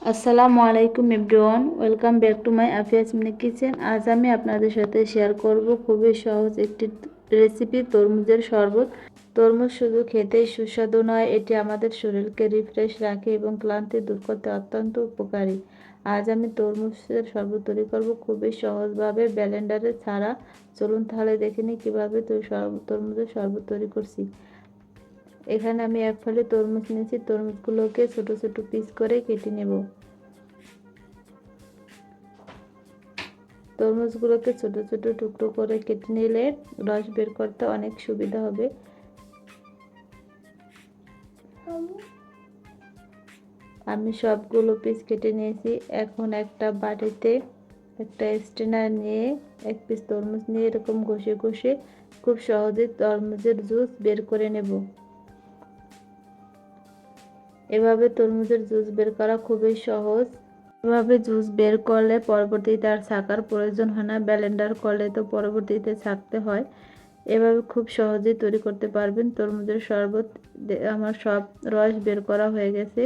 আসসালামু আলাইকুম everyone, welcome back to my Afia's mini kitchen. আজ আমি আপনাদের সাথে শেয়ার করব খুবই সহজ একটি রেসিপি, তরমুজের শরবত। তরমুজ শুধু খেতেই সুস্বাদু নয়, এটি আমাদের শরীরকে রিফ্রেশ রাখে এবং ক্লান্তি দূর করতে অত্যন্ত উপকারী। আজ আমি তরমুজের শরবত তৈরি করব খুবই সহজভাবে, ব্লেন্ডারে ছাড়া। চলুন তাহলে দেখে নিই কীভাবে তরমুজের শরবত তৈরি করছি। এখানে আমি এক ফালি তরমুজ নিয়েছি, তরমুজগুলোকে ছোট ছোট পিস করে কেটে নেব। তরমুজগুলোকে ছোট ছোট টুকরো করে কেটে নিলে রস বের করতে অনেক সুবিধা হবে। আমি সবগুলো পিস কেটে নিয়েছি। এখন একটা বাটিতে একটা স্ট্রেনার নিয়ে এক পিস তরমুজ নিয়ে এরকম ঘষে ঘষে খুব সহজে তরমুজের জুস বের করে নেব। এভাবে তরমুজের জুস বের করা খুবই সহজ। এভাবে জুস বের করলে পরবর্তীতে আর ছাকার প্রয়োজন হয় না, ব্লেন্ডার করলে তো পরবর্তীতে ছাকতে হয়। এভাবে খুব সহজেই তৈরি করতে পারবেন তরমুজের শরবত। আমার সব রস বের করা হয়ে গেছে।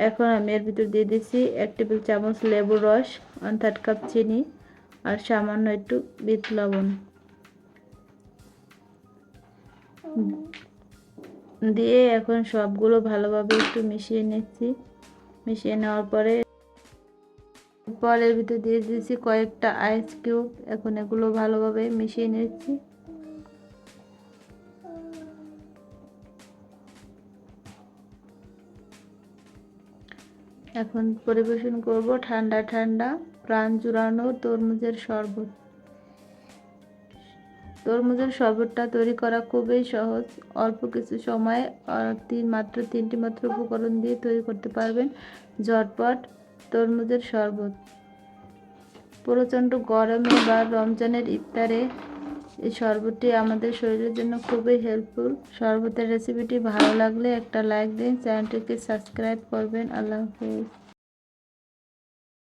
এখন আমি এর ভিতর দিয়ে দিচ্ছি 1 টেবিল চামচ লেবুর রস, 1/3 কাপ চিনি আর সামান্য একটু বিট লবণ দিয়ে এখন সবগুলো ভালোভাবে একটু মিশিয়ে নিচ্ছি। মিশিয়ে নেওয়ার পরে এর ভিতর দিয়ে দিয়েছি কয়েকটা আইস কিউব। এখন এগুলো ভালোভাবে মিশিয়ে নিচ্ছি। এখন পরিবেশন করব ঠান্ডা ঠান্ডা প্রাণ জুড়ানো তরমুজের শরবত। তরমুজের শরবতটা তৈরি করা খুবই সহজ, অল্প কিছু সময়ে মাত্র 3টি মাত্র উপকরণ দিয়ে তৈরি করতে পারবেন ঝটপট তরমুজের শরবত। প্রচণ্ড গরমে বা রমজানের ইফতারে এই শরবতটি আমাদের শরীরের জন্য খুবই হেল্পফুল। শরবতের রেসিপিটি ভালো লাগলে একটা লাইক দিন, চ্যানেলটিকে সাবস্ক্রাইব করবেন। আল্লাহ হাফেজ।